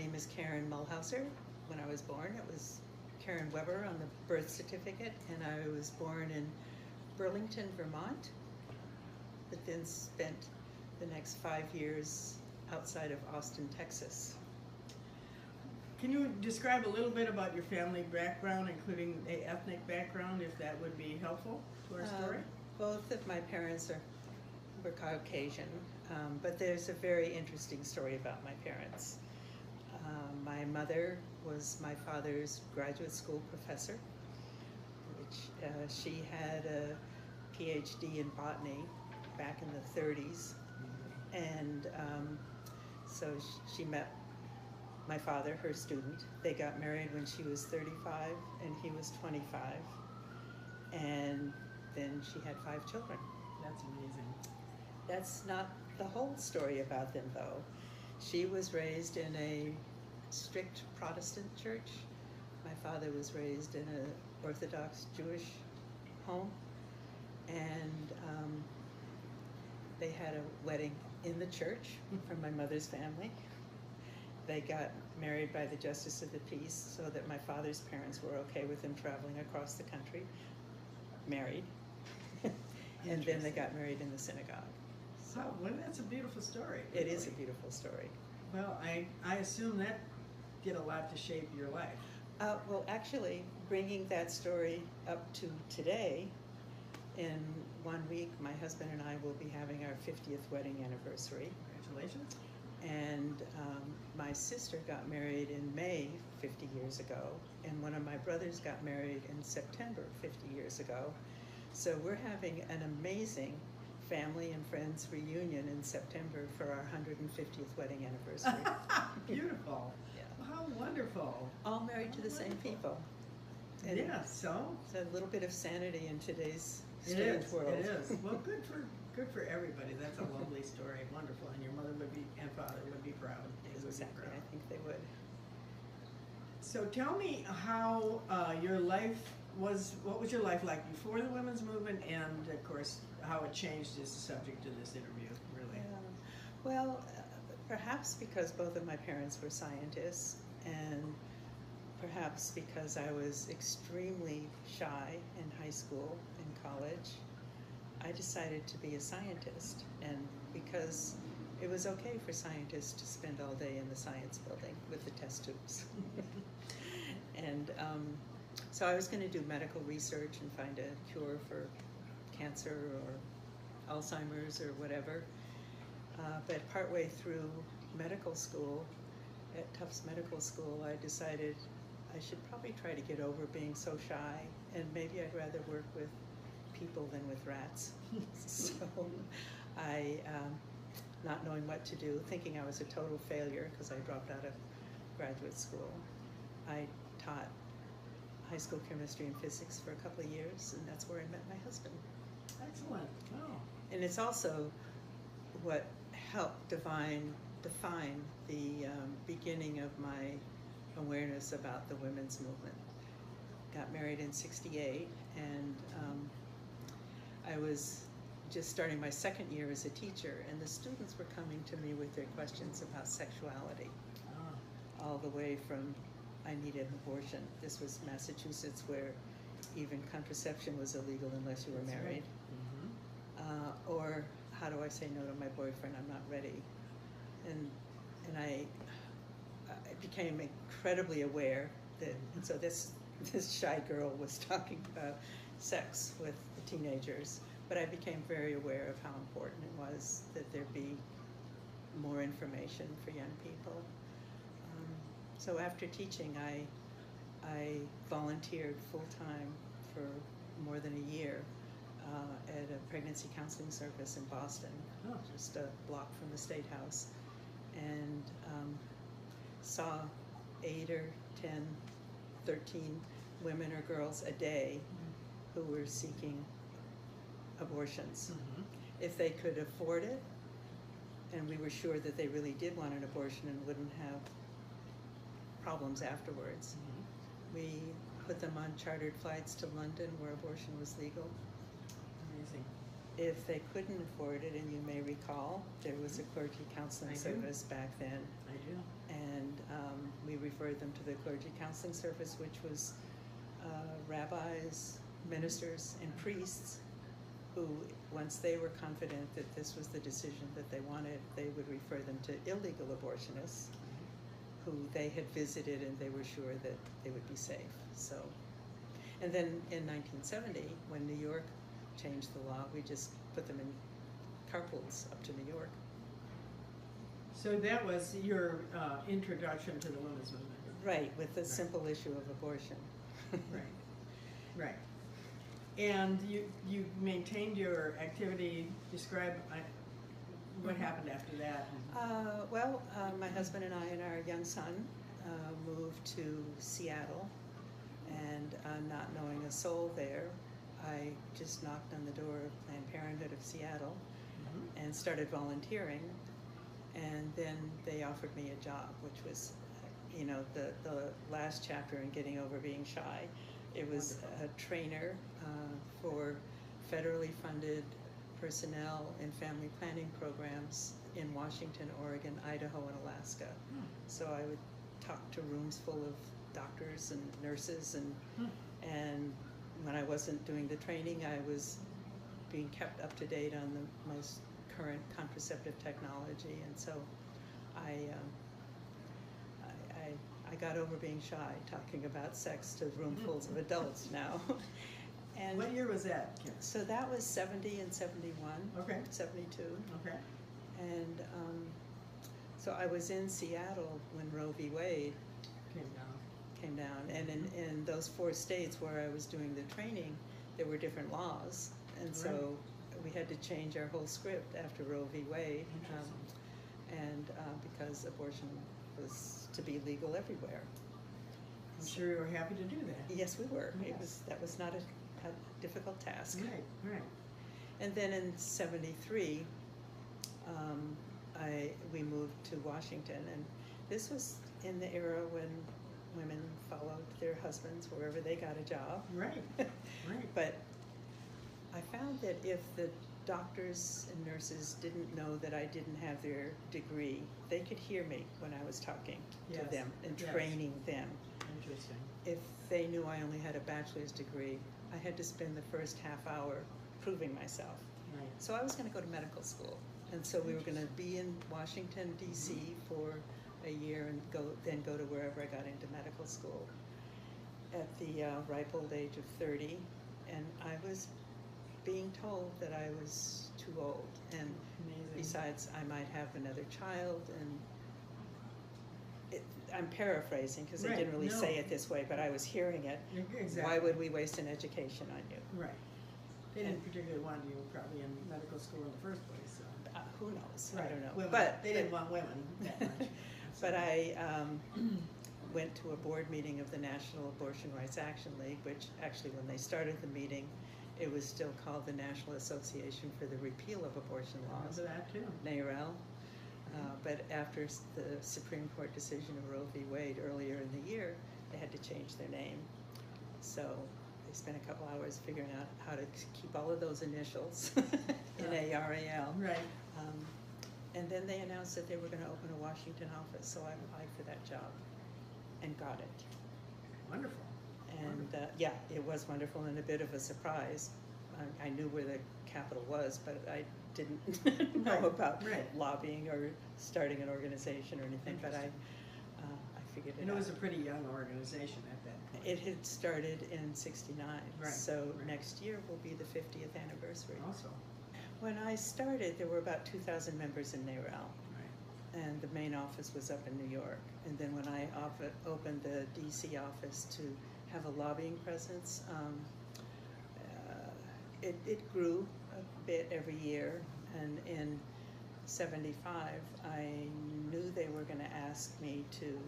name is Karen Mulhauser. When I was born, it was Karen Weber on the birth certificate, and I was born in Burlington, Vermont, but then spent the next 5 years outside of Austin, Texas. Can you describe a little bit about your family background, including the ethnic background, if that would be helpful to our story? Both of my parents were Caucasian, but there's a very interesting story about my parents. My mother was my father's graduate school professor, which she had a PhD in botany back in the 30s, and so she met my father, her student. They got married when she was 35 and he was 25, and then she had 5 children. That's amazing. That's not the whole story about them, though. She was raised in a strict Protestant church. My father was raised in an Orthodox Jewish home, and they had a wedding in the church from my mother's family. They got married by the Justice of the Peace so that my father's parents were okay with them traveling across the country, married, and then they got married in the synagogue. So, well, that's a beautiful story. It is a beautiful story. Well, I assume that did a lot to shape your life. Well, actually, bringing that story up to today, in 1 week, my husband and I will be having our 50th wedding anniversary. Congratulations. And my sister got married in May 50 years ago, and one of my brothers got married in September 50 years ago. So we're having an amazing family and friends reunion in September for our 150th wedding anniversary. Beautiful. Yeah. How wonderful. All married to the same people. And yeah, so? It's a little bit of sanity in today's It strange is, world. it is. Well, good for everybody. That's a lovely story. Wonderful. And your mother would be, and father would be proud. They would be Exactly, proud. I think they would. So tell me how your life was, what was your life like before the women's movement, and of course how it changed is the subject of this interview, really. Well, perhaps because both of my parents were scientists, and perhaps because I was extremely shy in high school and college, I decided to be a scientist. And because it was okay for scientists to spend all day in the science building with the test tubes. And so I was going to do medical research and find a cure for cancer or Alzheimer's or whatever. But partway through medical school, at Tufts Medical School, I decided I should probably try to get over being so shy, and maybe I'd rather work with people than with rats. So I, not knowing what to do, thinking I was a total failure because I dropped out of graduate school, I taught high school chemistry and physics for a couple of years, and that's where I met my husband. Excellent. Oh. And it's also what helped define the beginning of my awareness about the women's movement. Got married in '68, and I was just starting my second year as a teacher, and the students were coming to me with their questions about sexuality, all the way from I need an abortion. This was Massachusetts, where even contraception was illegal unless you were married. Right. Or how do I say no to my boyfriend? I'm not ready. And I became incredibly aware that, and so this shy girl was talking about sex with the teenagers, but I became very aware of how important it was that there be more information for young people. So after teaching, I volunteered full-time for more than a year at a pregnancy counseling service in Boston, just a block from the State House, and saw 8 or 10, 13 women or girls a day who were seeking abortions. If they could afford it, and we were sure that they really did want an abortion and wouldn't have problems afterwards, we put them on chartered flights to London where abortion was legal. Amazing. If they couldn't afford it, and you may recall, there was a clergy counseling service back then. I do. And referred them to the clergy counseling service, which was rabbis, ministers, and priests who, once they were confident that this was the decision that they wanted, they would refer them to illegal abortionists who they had visited and they were sure that they would be safe. So, and then in 1970, when New York changed the law, we just put them in carpools up to New York. So that was your introduction to the women's movement. Right, with the simple issue of abortion. Right, right. And you maintained your activity. Describe what happened after that. My husband and I and our young son moved to Seattle, and not knowing a soul there, I just knocked on the door of Planned Parenthood of Seattle and started volunteering. And then they offered me a job, which was, the last chapter in getting over being shy. It was a trainer for federally funded personnel in family planning programs in Washington, Oregon, Idaho, and Alaska. So I would talk to rooms full of doctors and nurses, and when I wasn't doing the training, I was being kept up to date on the most current contraceptive technology, and so I got over being shy, talking about sex to roomfuls of adults now. And what year was that, Kim? So that was 70 and 71. Okay. 72. Okay. And so I was in Seattle when Roe v. Wade came down. And in those 4 states where I was doing the training, there were different laws. And so we had to change our whole script after Roe v. Wade. Because abortion was to be legal everywhere. I'm sure you were happy to do that. Yes, we were. Yes. That was not a difficult task. Right. And then in 73, we moved to Washington, and this was in the era when women followed their husbands wherever they got a job. Right. But I found that if the doctors and nurses didn't know that I didn't have their degree, they could hear me when I was talking to them and training them. Interesting. If they knew I only had a bachelor's degree, I had to spend the first half hour proving myself. Right. So I was going to go to medical school, and so we were going to be in Washington, D.C. for a year and then go to wherever I got into medical school at the ripe old age of 30, and I was being told that I was too old, and besides I might have another child, and I'm paraphrasing because they didn't really say it this way, but I was hearing it. Exactly. Why would we waste an education on you? Right. They didn't particularly want you probably in medical school in the first place. So. Who knows? Right. I don't know. Women. But they didn't want women that much. But I went to a board meeting of the National Abortion Rights Action League, which actually when they started the meeting, it was still called the National Association for the Repeal of Abortion Laws. Remember that too. NARAL. But after the Supreme Court decision of Roe v. Wade earlier in the year, they had to change their name. So they spent a couple hours figuring out how to keep all of those initials in NARAL. Right. And then they announced that they were going to open a Washington office, so I applied for that job and got it. Wonderful. And it was wonderful and a bit of a surprise. I knew where the capital was, but I didn't know about lobbying or starting an organization or anything. But I figured it out. And it was a pretty young organization at that point. It had started in '69, so next year will be the 50th anniversary. Also. When I started, there were about 2,000 members in NARAL. And the main office was up in New York. And then when I opened the DC office to have a lobbying presence, it grew a bit every year. And in '75, I knew they were going to ask me to,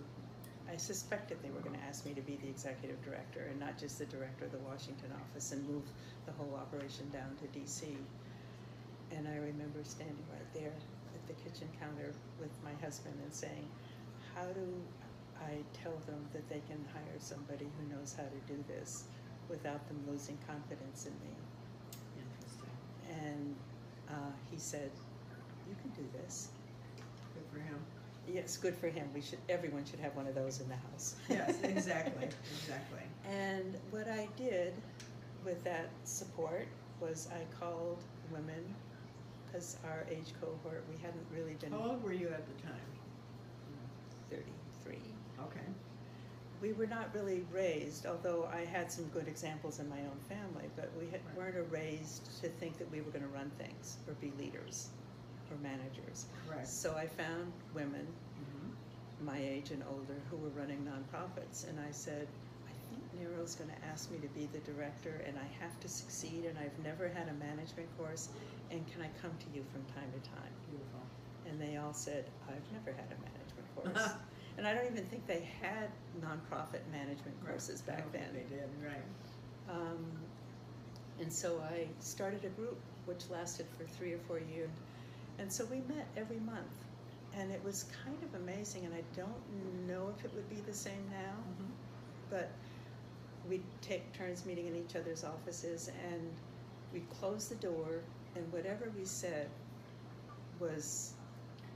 I suspected they were going to ask me to be the executive director and not just the director of the Washington office and move the whole operation down to DC. And I remember standing right there at the kitchen counter with my husband and saying, how do I tell them that they can hire somebody who knows how to do this without them losing confidence in me? Interesting. And he said, you can do this. Good for him. yes, good for him. Everyone should have one of those in the house. Yes, exactly, exactly. And what I did with that support was I called women, because our age cohort, we hadn't really been. How old were you at the time? 33. Okay. We were not really raised, although I had some good examples in my own family, but we weren't raised to think that we were going to run things or be leaders or managers. Right. So I found women Mm-hmm. my age and older who were running nonprofits, and I said, I think Nero's going to ask me to be the director, and I have to succeed, and I've never had a management course, and can I come to you from time to time? Beautiful. And they all said, I've never had a management course. And I don't even think they had nonprofit management courses Right. I back don't then. think they did, right. And so I started a group which lasted for 3 or 4 years. And so we met every month. And it was kind of amazing, and I don't know if it would be the same now, Mm-hmm. but we'd take turns meeting in each other's offices, and we'd close the door, and whatever we said was,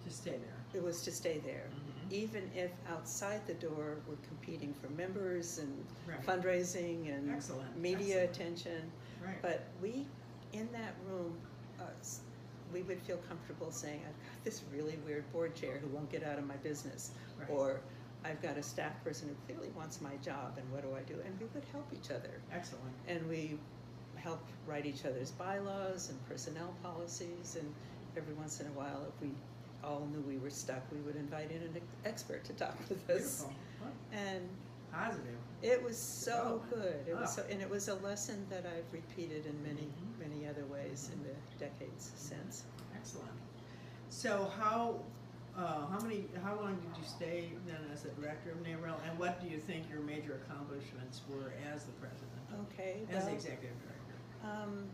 Just stay there. it was to stay there. Mhm. Even if outside the door we're competing for members and Right. fundraising and Excellent, media excellent. attention. Right. But we, in that room, we would feel comfortable saying, I've got this really weird board chair who won't get out of my business. Right. Or I've got a staff person who clearly wants my job, and what do I do? And we would help each other. Excellent. And we helped write each other's bylaws and personnel policies, and every once in a while, if we all knew we were stuck, we would invite in an expert to talk with us. Beautiful. Well, And positive. it was so Development. good. It was Oh. so, and it was a lesson that I've repeated in many, Mhm. many other ways in the decades since. Excellent. So how long did you stay then as the director of NAREL, and what do you think your major accomplishments were as the president, Okay, as the well, executive director?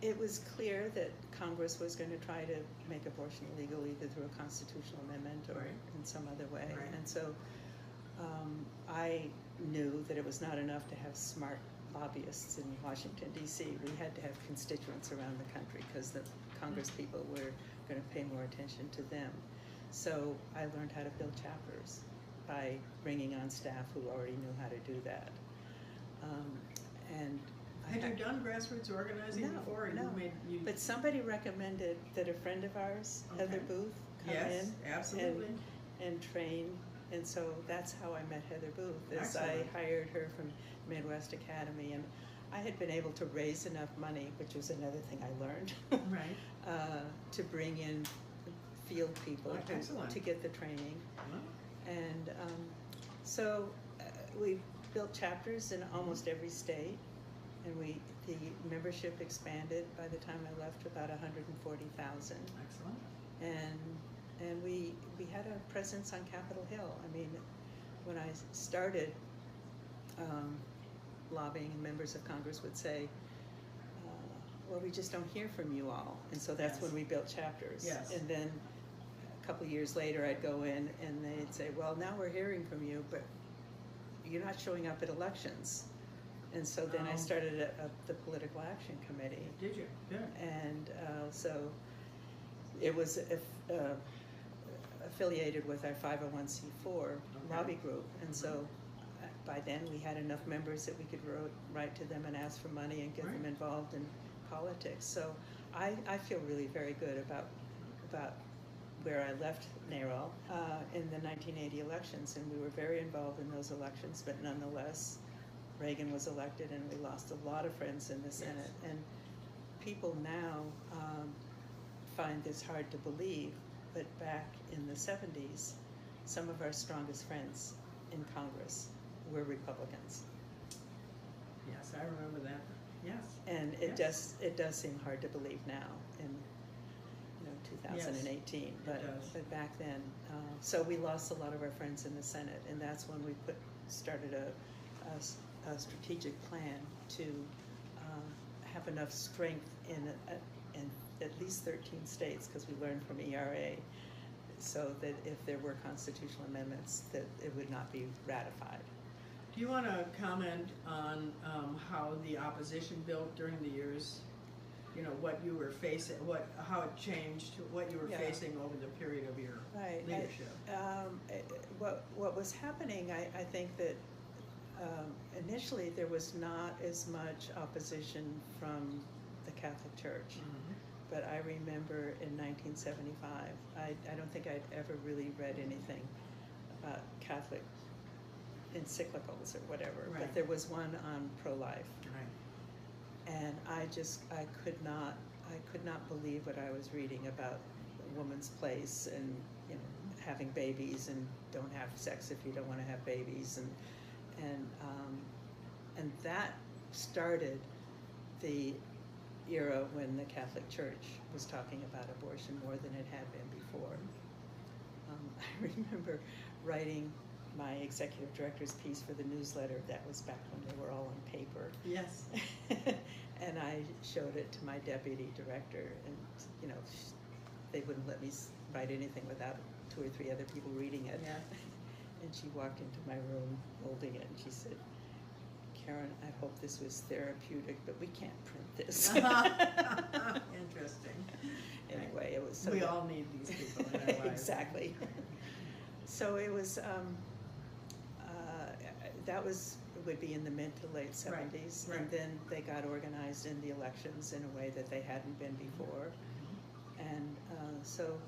it was clear that Congress was going to try to make abortion illegal either through a constitutional amendment or Right. in some other way. Right. And so I knew that it was not enough to have smart lobbyists in Washington, D.C. We had to have constituents around the country because the Congress people were going to pay more attention to them. So I learned how to build chapters by bringing on staff who already knew how to do that. And I Had you done grassroots organizing No, before? Or no. You But somebody recommended that a friend of ours, Okay. Heather Booth, come yes, in absolutely. and train. And so that's how I met Heather Booth, is I Excellent. hired her from Midwest Academy. And I had been able to raise enough money, which was another thing I learned, Right. to bring in field people Oh, excellent. to get the training. Well, And so we built chapters in almost every state, and the membership expanded by the time I left to about 140,000. excellent. And we had a presence on Capitol Hill. I mean, when I started lobbying, members of Congress would say, well, we just don't hear from you all. And so that's Yes. when we built chapters. Yes. And then a couple of years later, I'd go in and they'd say, well, now we're hearing from you, but you're not showing up at elections. And so then I Oh. started the Political Action Committee. Did you? Good. And so it was affiliated with our 501c4 lobby group. And so by then we had enough members that we could write to them and ask for money and get them Right. involved in politics. So I feel really very good about where I left NAREL in the 1980 elections, and we were very involved in those elections, but nonetheless, Reagan was elected and we lost a lot of friends in the Senate. And people now find this hard to believe, but back in the 70s, some of our strongest friends in Congress were Republicans. Yes, I remember that. Yes. And Yes. it does seem hard to believe now in 2018, Yes, it does. but back then, so we lost a lot of our friends in the Senate, and that's when we started a strategic plan to have enough strength in at least 13 states, because we learned from ERA, so that if there were constitutional amendments, that it would not be ratified. Do you want to comment on how the opposition built during the years you know, what you were facing, how it changed, what you were Yeah. facing over the period of your Right. leadership. What was happening, I think that initially there was not as much opposition from the Catholic Church. Mhm. But I remember in 1975, I don't think I'd ever really read anything about Catholic encyclicals or whatever, Right. but there was one on pro-life. Right. And I could not believe what I was reading about a woman's place and, you know, having babies and don't have sex if you don't want to have babies, and that started the era when the Catholic Church was talking about abortion more than it had been before. I remember writing my executive director's piece for the newsletter. That was back when they were all on paper. Yes. And I showed it to my deputy director, and, you know, they wouldn't let me write anything without 2 or 3 other people reading it. Yeah. And she walked into my room holding it, and she said, "Karen, I hope this was therapeutic, but we can't print this." Interesting. Anyway, it was so. We all need these people in our lives. Exactly. So it was. That would be in the mid to late 70s, Right. and then they got organized in the elections in a way that they hadn't been before, and so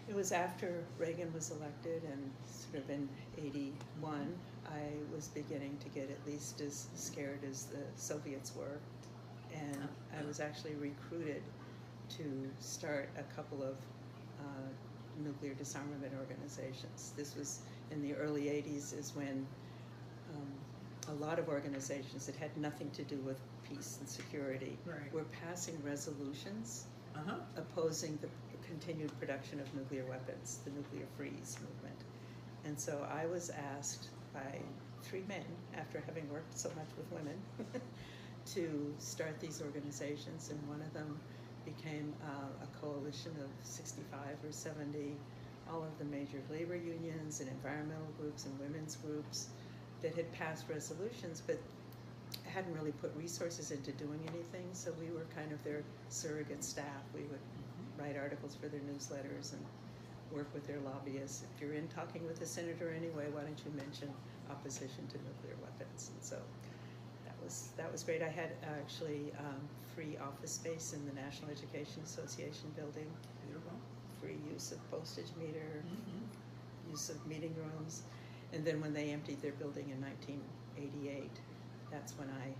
it was after Reagan was elected, and sort of in '81, I was beginning to get at least as scared as the Soviets were, and I was actually recruited to start a couple of nuclear disarmament organizations. This was in the early '80s, is when a lot of organizations that had nothing to do with peace and security Right. were passing resolutions Uh-huh. opposing the continued production of nuclear weapons, the nuclear freeze movement. And so I was asked by 3 men, after having worked so much with women, to start these organizations, and one of them became a coalition of 65 or 70, all of the major labor unions and environmental groups and women's groups that had passed resolutions, but hadn't really put resources into doing anything, so we were kind of their surrogate staff. We would write articles for their newsletters and work with their lobbyists. If you're in talking with the senator anyway, why don't you mention opposition to nuclear weapons? And so that was great. I had actually free office space in the National Education Association building, Beautiful. free use of postage meter, Mhm. use of meeting rooms. And then when they emptied their building in 1988, that's when I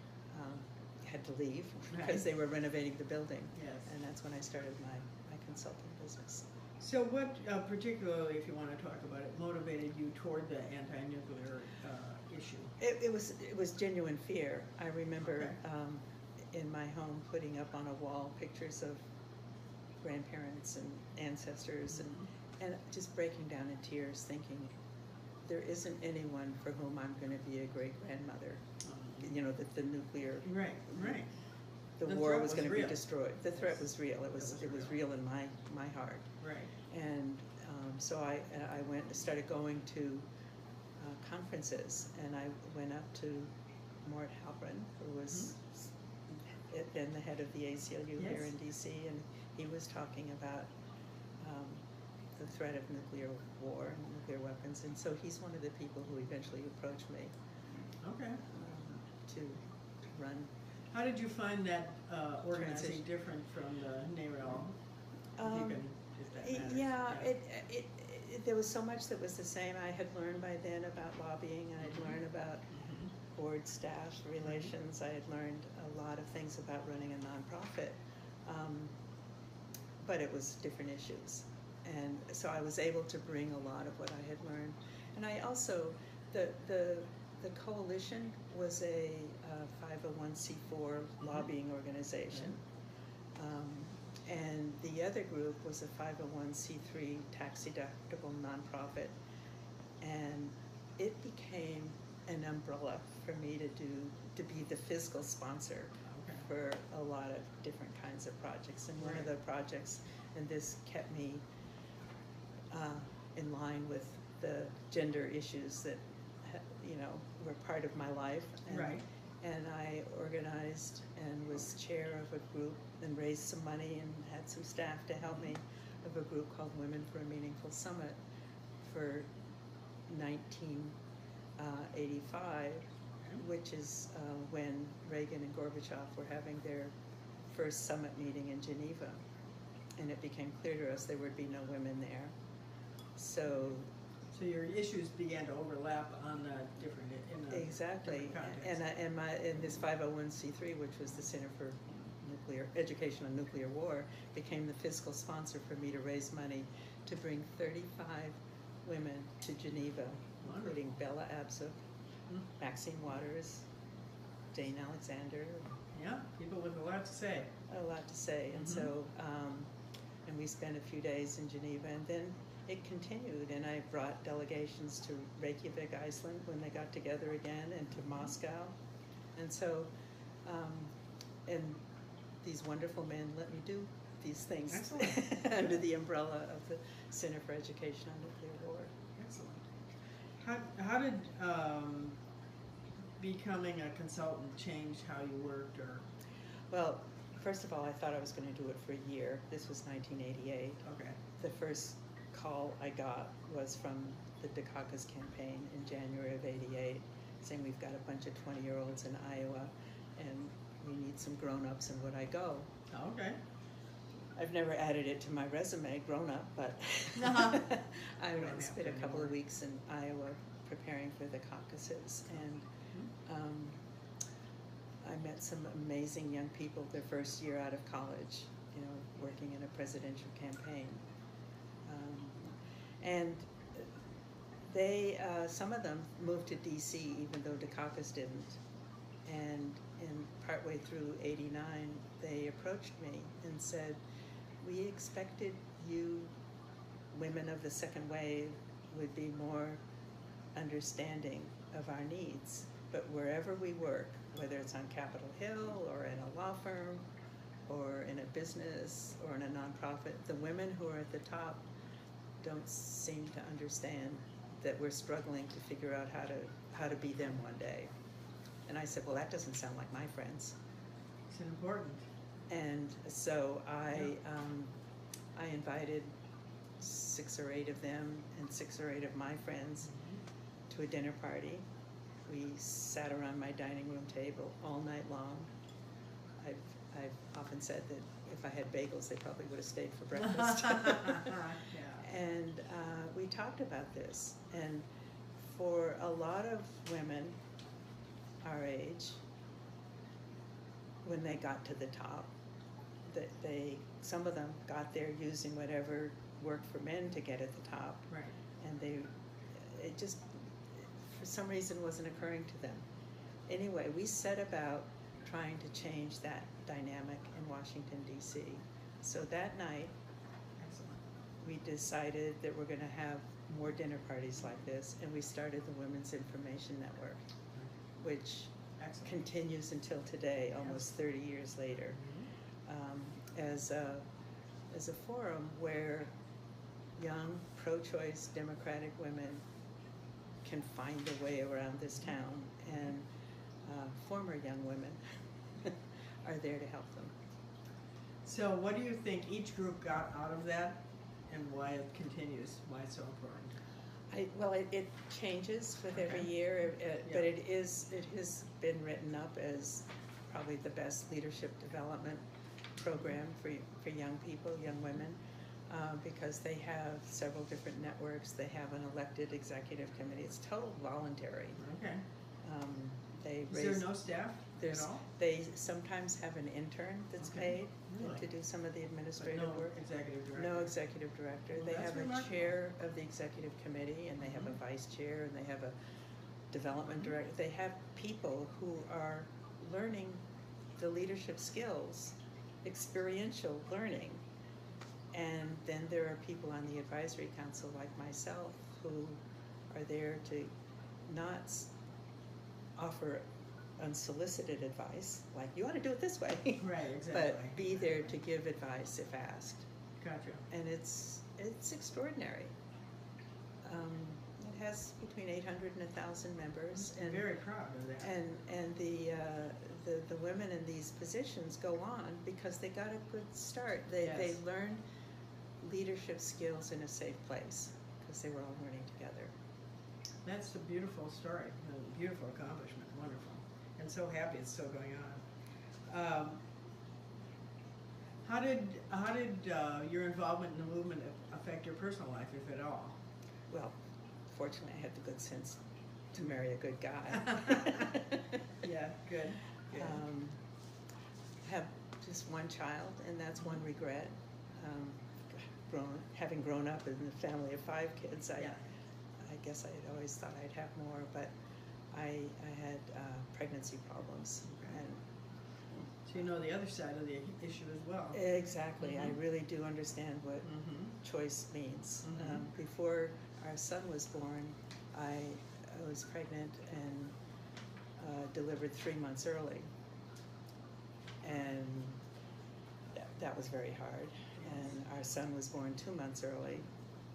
had to leave because they were renovating the building. Yes. And that's when I started my consulting business. So what, particularly, if you want to talk about it, motivated you toward the anti-nuclear issue? It was genuine fear. I remember Okay. in my home putting up on a wall pictures of grandparents and ancestors, and just breaking down in tears, thinking there isn't anyone for whom I'm going to be a great-grandmother. You know, that the nuclear Right, right. the The war threat was was going to be real. destroyed. The threat Yes. was real. It was real in my heart. Right. And so I went and started going to conferences, and I went up to Mort Halperin, who was then the head of the ACLU here Yes. in DC, and he was talking about the threat of nuclear war and nuclear weapons, and so he's one of the people who eventually approached me Okay. to run. How did you find that organizing Transition. different from the NARAL? If that matters. Yeah, there was so much that was the same. I had learned by then about lobbying, and I'd learned about board staff relations. I had learned a lot of things about running a nonprofit, but it was different issues. And so I was able to bring a lot of what I had learned. And I also, the coalition was a 501c4 lobbying organization. And the other group was a 501c3 tax-deductible nonprofit. And it became an umbrella for me to be the fiscal sponsor for a lot of different kinds of projects. And one of the projects, and this kept me in line with the gender issues that, you know, were part of my life. And Right. and I organized and was chair of a group and raised some money and had some staff to help me, of a group called Women for a Meaningful Summit for 1985, which is when Reagan and Gorbachev were having their first summit meeting in Geneva. And it became clear to us there would be no women there. So your issues began to overlap on different exactly, contexts. and this 501c3, which was the Center for Education on Nuclear War, became the fiscal sponsor for me to raise money to bring 35 women to Geneva, including Bella Abzug, Maxine Waters, Jane Alexander. Yeah, people with a lot to say. A lot to say, and so, and we spent a few days in Geneva, and then it continued, and I brought delegations to Reykjavik, Iceland, when they got together again, and to Moscow, and so, and these wonderful men let me do these things under the umbrella of the Center for Education on Nuclear War. Excellent. How did becoming a consultant change how you worked, or? Well, first of all, I thought I was going to do it for a year. This was 1988. Okay. The first call I got was from the Dukakis campaign in January of '88, saying we've got a bunch of 20-year-olds in Iowa, and we need some grown-ups, and would I go? Okay. I've never added it to my resume, grown-up, but Uh-huh. I spent a couple of weeks in Iowa preparing for the caucuses, and I met some amazing young people their first year out of college, you know, working in a presidential campaign. And they, some of them moved to DC even though Dukakis didn't. And partway through '89, they approached me and said, we expected you, women of the second wave, would be more understanding of our needs. But wherever we work, whether it's on Capitol Hill or in a law firm or in a business or in a nonprofit, the women who are at the top don't seem to understand that we're struggling to figure out how to be them one day. And I said, well, that doesn't sound like my friends. It's important. And so I invited 6 or 8 of them and 6 or 8 of my friends to a dinner party. We sat around my dining room table all night long. I've often said that if I had bagels, they probably would have stayed for breakfast. Yeah. And we talked about this. And for a lot of women our age, when they got to the top, that some of them got there using whatever worked for men to get at the top. Right. And it just, for some reason, wasn't occurring to them. Anyway, we set about trying to change that dynamic in Washington, D.C. So that night, we decided that we're going to have more dinner parties like this, and we started the Women's Information Network, which continues until today, almost 30 years later, as a forum where young, pro-choice, democratic women can find their way around this town, and former young women are there to help them. So what do you think each group got out of that, and why it continues, why it's so important? It changes with every year, but it has been written up as probably the best leadership development program for young people, young women, because they have several different networks. They have an elected executive committee. It's total voluntary. Okay. Is there no staff at all? They sometimes have an intern that's paid to do some of the administrative work. Executive director. No executive director. Well, they that's have a remarkable. chair of the executive committee, and they have a vice chair, and they have a development director. They have people who are learning the leadership skills, experiential learning. And then there are people on the advisory council like myself who are there to not offer unsolicited advice, like you ought to do it this way. Right, exactly. But be there to give advice if asked. Gotcha. And it's extraordinary. It has between 800 and 1,000 members, and very proud of that. and the women in these positions go on because they got a good start. They learned leadership skills in a safe place because they were all learning together. That's a beautiful story, a beautiful accomplishment, wonderful, and so happy it's still going on. How did your involvement in the movement affect your personal life, if at all? Well, fortunately, I had the good sense to marry a good guy. Yeah, good. Have just one child, and that's one regret. Having grown up in a family of 5 kids, I guess I had always thought I'd have more, but I had pregnancy problems. Okay. And so you know the other side of the issue as well. exactly, Mhm. I really do understand what choice means. Before our son was born, I was pregnant and delivered 3 months early, and that was very hard. And our son was born 2 months early,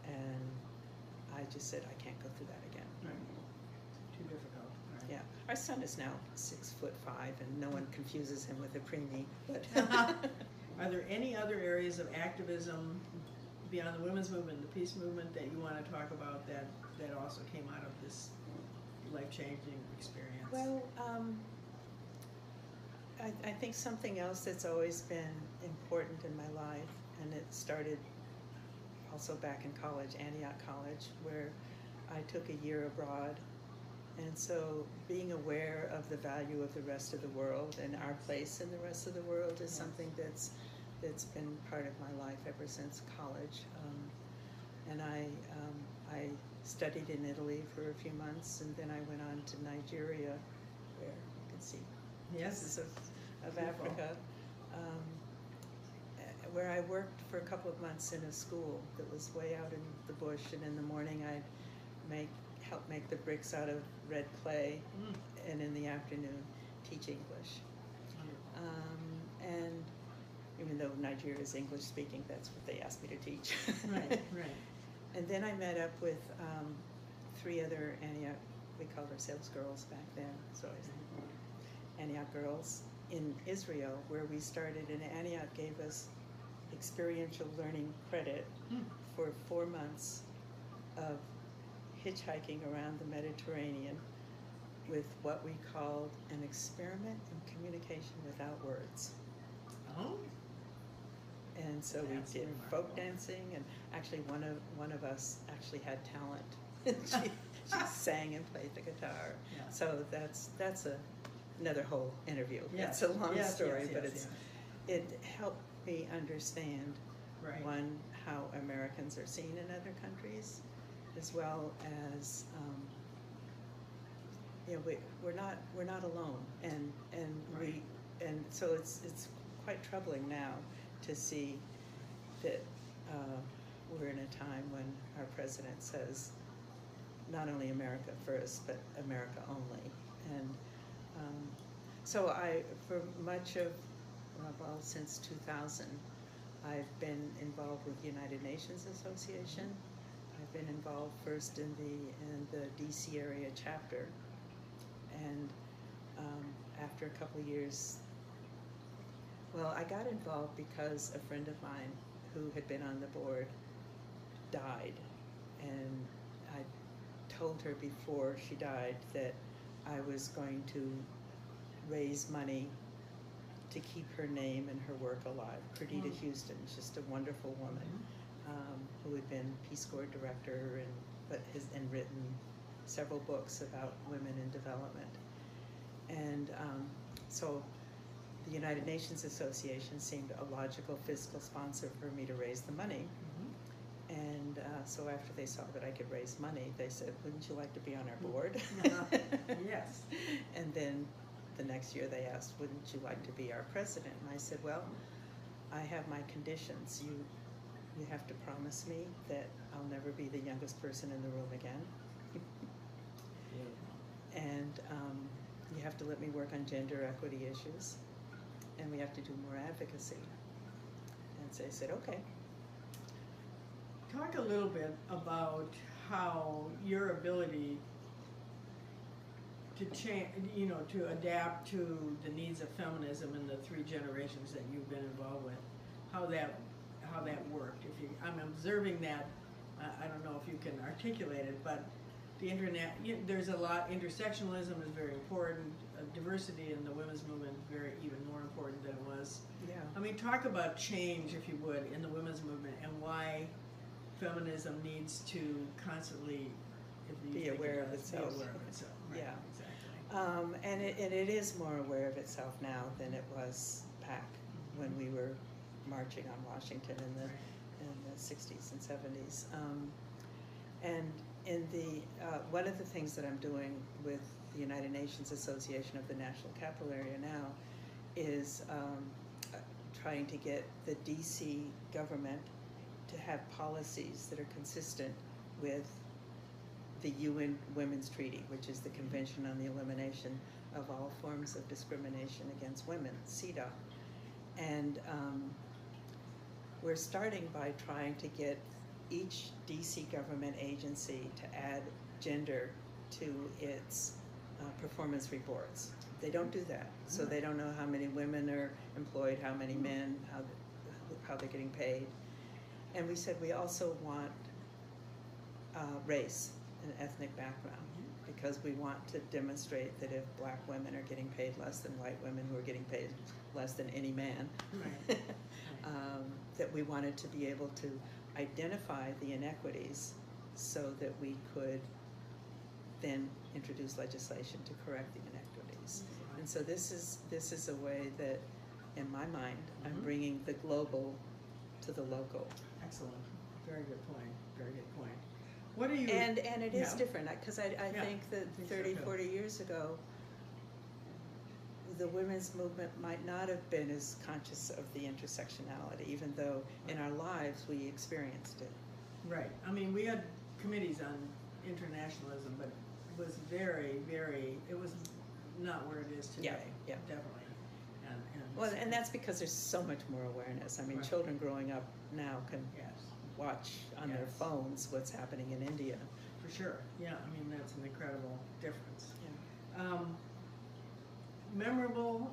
and I just said, I can't go through that again. Right. Too difficult. Right. Yeah, our son is now 6'5", and no one confuses him with a preemie. But Are there any other areas of activism beyond the women's movement, the peace movement, that you want to talk about that also came out of this life-changing experience? Well, I think something else that's always been important in my life, and it started also back in college, Antioch College, where I took a year abroad. And so being aware of the value of the rest of the world and our place in the rest of the world is something that's been part of my life ever since college. And I studied in Italy for a few months, and then I went on to Nigeria, where you can see pieces of Africa, where I worked for a couple of months in a school that was way out in the bush, and in the morning I'd help make the bricks out of red clay, and in the afternoon teach English. And even though Nigeria is English speaking, that's what they asked me to teach. Right. And then I met up with 3 other Antioch, we called ourselves girls back then, so Antioch girls in Israel, where we started, and Antioch gave us experiential learning credit for 4 months of hitchhiking around the Mediterranean with what we called an experiment in communication without words. Oh. And so we did folk dancing, and actually one of us actually had talent. she sang and played the guitar. Yeah. So that's another whole interview. Yes. It's a long story, but yes. it helped me understand, Right. one, how Americans are seen in other countries, as well as we're not alone, and Right. so it's quite troubling now to see that we're in a time when our president says not only America first, but America only. And so for much of, since 2000, I've been involved with the United Nations Association. I've been involved first in the DC area chapter, and after a couple of years, I got involved because a friend of mine who had been on the board died, and I told her before she died that I was going to raise money to keep her name and her work alive. Perdita Houston, just a wonderful woman, who had been Peace Corps director and written several books about women in development. And so the United Nations Association seemed a logical fiscal sponsor for me to raise the money. And so after they saw that I could raise money, they said, wouldn't you like to be on our board? Yes. And then the next year they asked, wouldn't you like to be our president? And I said, well, I have my conditions. You have to promise me that I'll never be the youngest person in the room again. And you have to let me work on gender equity issues, and we have to do more advocacy. And so they said, okay. Talk a little bit about how your ability to change, you know, to adapt to the needs of feminism in the 3 generations that you've been involved with, how that worked. If you, I'm observing that. I don't know if you can articulate it, but the internet, there's a lot. Intersectionalism is very important. Diversity in the women's movement is even more important than it was. Yeah. I mean, talk about change, if you would, in the women's movement and why feminism needs to constantly be aware of itself. Be aware of itself. Right, Yeah. Exactly. And it is more aware of itself now than it was back when we were marching on Washington in the 60s and 70s. And in the one of the things that I'm doing with the United Nations Association of the National Capital Area now is trying to get the DC government to have policies that are consistent with the UN Women's Treaty, which is the Convention on the Elimination of All Forms of Discrimination Against Women, CEDAW. And we're starting by trying to get each DC government agency to add gender to its performance reports. They don't do that, so they don't know how many women are employed, how many men, how they're getting paid. And we said we also want race and ethnic background, because we want to demonstrate that if black women are getting paid less than white women who are getting paid less than any man, Right. that we wanted to be able to identify the inequities so that we could then introduce legislation to correct the inequities. And so this is a way that, in my mind, I'm bringing the global to the local. Excellent. Very good point. Very good point. What do you... And it is different, because I think that I think 30, so too. 40 years ago, the women's movement might not have been as conscious of the intersectionality, even though in our lives we experienced it. Right. I mean, we had committees on internationalism, but it was very, very, it was not where it is today. Yeah. Definitely. Well, and that's because there's so much more awareness. I mean, Right. children growing up now can Yes. watch on their Yes. phones what's happening in India. For sure. Yeah, I mean, that's an incredible difference. Yeah. Memorable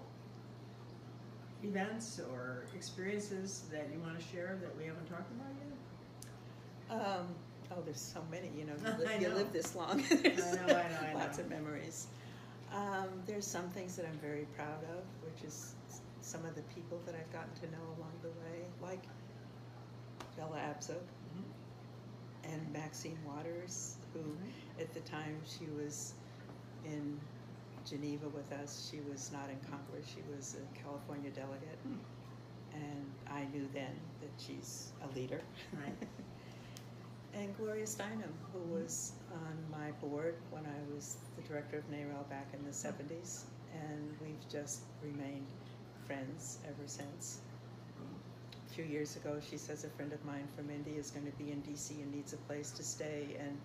events or experiences that you want to share that we haven't talked about yet? Oh, there's so many. You know, I you know. live this long. I know. Lots of memories. There's some things that I'm very proud of, which is some of the people that I've gotten to know along the way, like Bella Abzug and Maxine Waters, who at the time she was in Geneva with us. She was not in Congress. She was a California delegate. And I knew then that she's a leader. Right. And Gloria Steinem, who was on my board when I was the director of NARAL back in the 70s. And we've just remained friends ever since. A few years ago, she says a friend of mine from India is going to be in DC and needs a place to stay, and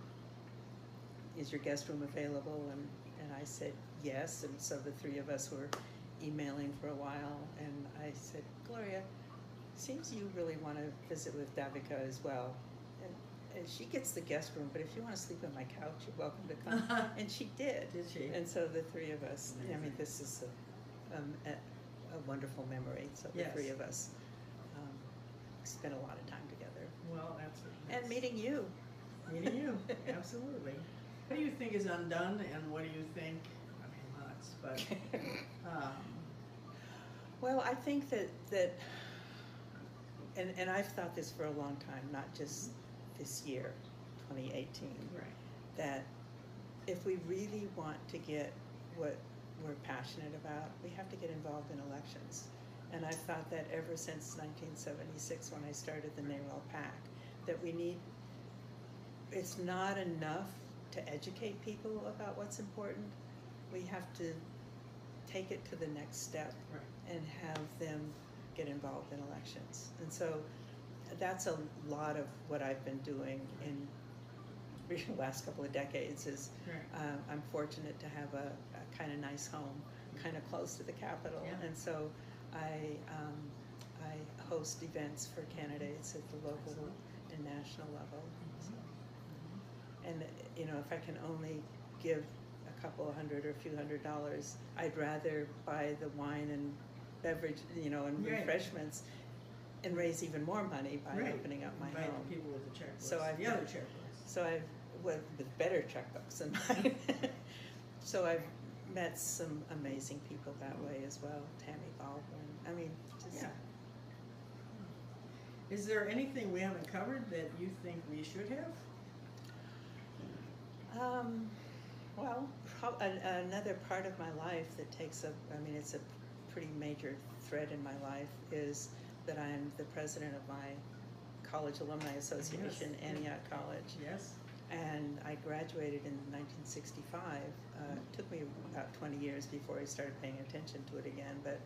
is your guest room available? And I said yes, and so the 3 of us were emailing for a while, and I said, Gloria, seems you really want to visit with Davika as well. And she gets the guest room, but if you want to sleep on my couch, you're welcome to come. And she did. Did she? And so the 3 of us, I mean, Amazing. this is a wonderful memory. So the Yes. 3 of us spent a lot of time together. Well, that's And meeting you. Meeting you, absolutely. What do you think is undone, and what do you think? I mean, lots, but Well, I think that and I've thought this for a long time, not just this year, 2018, right. that if we really want to get what we're passionate about, we have to get involved in elections. And I've thought that ever since 1976, when I started the NARAL PAC, that we need, it's not enough to educate people about what's important. We have to take it to the next step and have them get involved in elections. And so that's a lot of what I've been doing in the last couple of decades is I'm fortunate to have a kind of nice home, kind of close to the Capitol. Yeah. And so I host events for candidates at the local and national level. and if I can only give a couple hundred or a few $100s, I'd rather buy the wine and beverage, and Right. refreshments, and raise even more money by Right. opening up my Inviting home. people with the checkbooks. So I've the other checkbooks. So I've with better checkbooks than mine. So I've met some amazing people that way as well. Tammy Baldwin. I mean, just Yeah. Is there anything we haven't covered that you think we should have? Well, another part of my life that takes it's a pretty major thread in my life is that I'm the president of my college alumni association, Yes. Antioch College. Yes. And I graduated in 1965. It took me about 20 years before I started paying attention to it again, but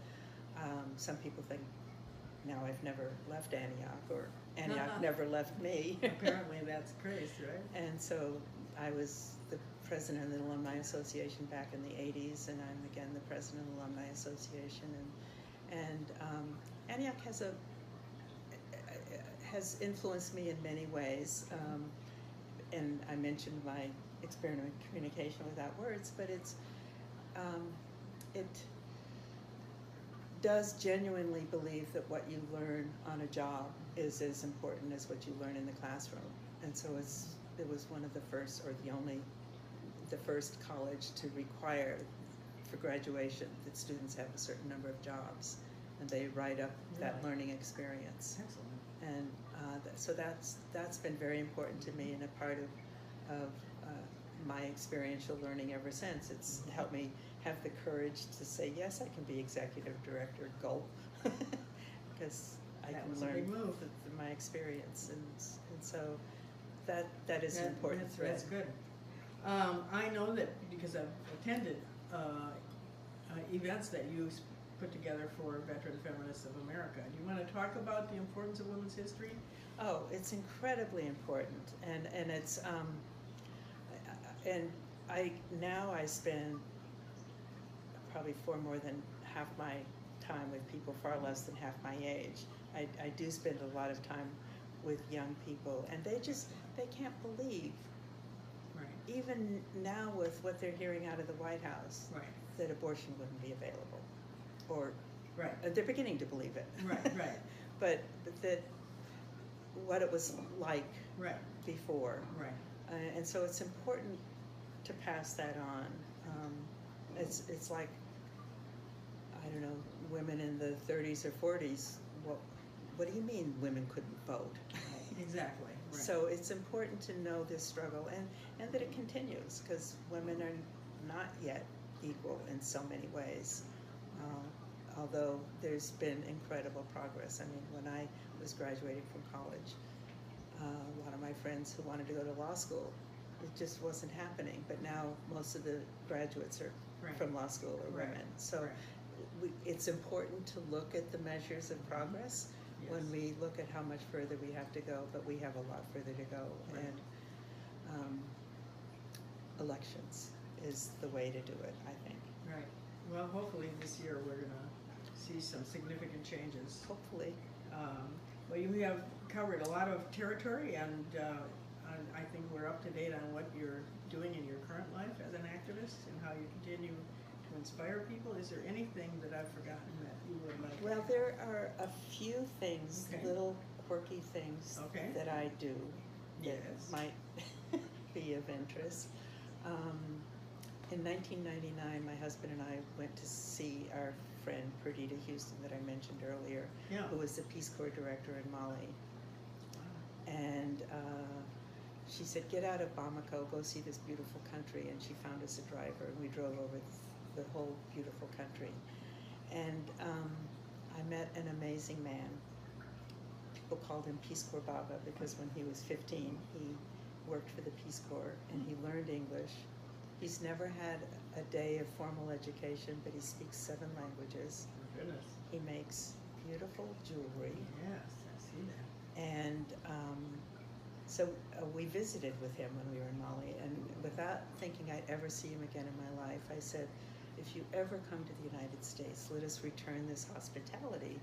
some people think now I've never left Antioch, or Antioch never left me. Apparently that's crazy, right? And so I was the president of the Alumni Association back in the 80s, and I'm again the president of the Alumni Association. And Antioch has influenced me in many ways. And I mentioned my experiment in communication without words, but it does genuinely believe that what you learn on a job is as important as what you learn in the classroom. And so it was one of the first, or the first college to require for graduation that students have a certain number of jobs, and they write up that Really? learning experience. Excellent. And so that's been very important to me, and a part of my experiential learning ever since. It's helped me have the courage to say, yes, I can be executive director, gulp, because I That can was a learn big move. through my experience, and so that is an important thread. That's good. I know that because I've attended events that you put together for Veteran Feminists of America. Do you want to talk about the importance of women's history? Oh, it's incredibly important, and it's and I spend probably more than half my time with people far less than half my age. I do spend a lot of time with young people, and they can't believe, Right. even now with what they're hearing out of the White House, Right. that abortion wouldn't be available, or Right. they're beginning to believe it. Right. Right. but that what it was like Right. before. Right. And so it's important to pass that on. It's like, I don't know, women in the 30s or 40s. What do you mean women couldn't vote? Exactly. Right. So it's important to know this struggle, and that it continues, because women are not yet equal in so many ways. Although there's been incredible progress. I mean, when I was graduating from college, a lot of my friends who wanted to go to law school, it just wasn't happening. But now most of the graduates are Right. from law school are Right. women. So Right. it's important to look at the measures of progress Yes. when we look at how much further we have to go, but we have a lot further to go. Right. And elections is the way to do it, I think. Right. Well, hopefully this year we're going to see some significant changes. Hopefully. Well, you have covered a lot of territory, and I think we're up to date on what you're doing in your current life as an activist and how you continue to inspire people. Is there anything that I've forgotten that you would like? Well, there are a few things, Okay. little quirky things Okay. that I do that Yes. might be of interest. In 1999, my husband and I went to see our friend Perdita Houston that I mentioned earlier, Yeah. who was the Peace Corps director in Mali. And she said, get out of Bamako, go see this beautiful country. And she found us a driver, and we drove over the whole beautiful country. And I met an amazing man. People called him Peace Corps Baba because when he was 15, he worked for the Peace Corps, and he learned English. He's never had a day of formal education, but he speaks 7 languages. Oh, goodness. He makes beautiful jewelry. Yes, I see that. And so we visited with him when we were in Mali, and without thinking I'd ever see him again in my life, I said, if you ever come to the United States, let us return this hospitality.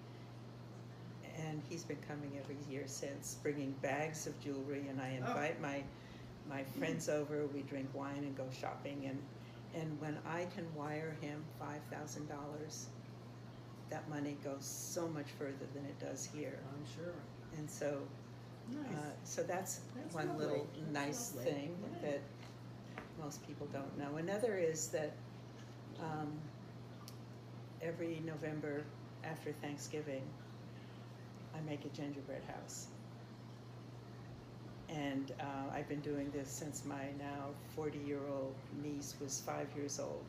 And he's been coming every year since, bringing bags of jewelry, and I invite my my friends over, we drink wine and go shopping, and when I can wire him $5,000, that money goes so much further than it does here. I'm sure. And so, Nice. so that's one lovely. little That's nice lovely. thing Right. that most people don't know. Another is that every November after Thanksgiving, I make a gingerbread house. And I've been doing this since my now 40-year-old niece was 5 years old.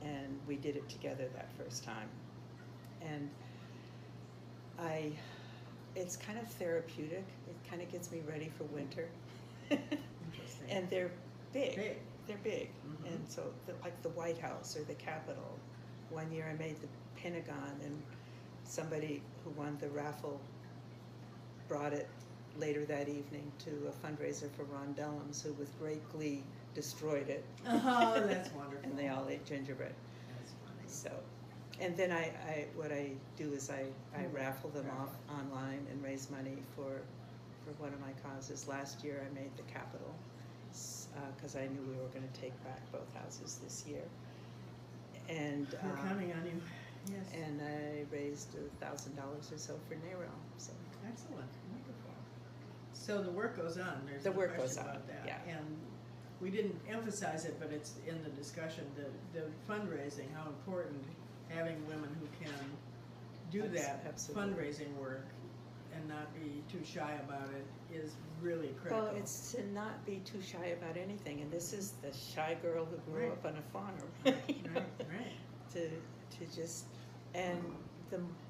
And we did it together that first time. And it's kind of therapeutic. It kind of gets me ready for winter. Interesting. And they're big. Big. They're big. Mhm. And so, like the White House or the Capitol. One year I made the Pentagon, and somebody who won the raffle brought it later that evening to a fundraiser for Ron Dellums, who with great glee destroyed it. Oh, that's wonderful. And they all ate gingerbread. That's funny. So, and then what I do is I raffle them off online and raise money for one of my causes. Last year I made the Capitol, because I knew we were going to take back both houses this year. And We're counting on you. Yes. and I raised $1,000 or so for NARO. So Excellent. Wonderful. So the work goes on. There's The no work question goes on, about that. yeah. And we didn't emphasize it, but it's in the discussion, the fundraising, how important having women who can do that Absolutely. fundraising work and not be too shy about it is really critical. Well, it's to not be too shy about anything, and this is the shy girl who grew Right. up on a farm. Right, you know, right. To just, and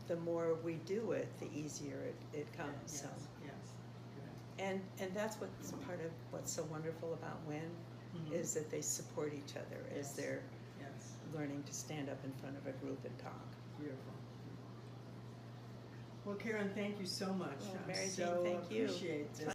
the more we do it, the easier it comes. Yes, So. yes. And that's what's part of what's so wonderful about WIN, Mhm. is that they support each other as Yes. they're Yes, learning to stand up in front of a group and talk. beautiful. Well, Karen, thank you so much. Well, I Mary Jane, so thank you. appreciate It's this.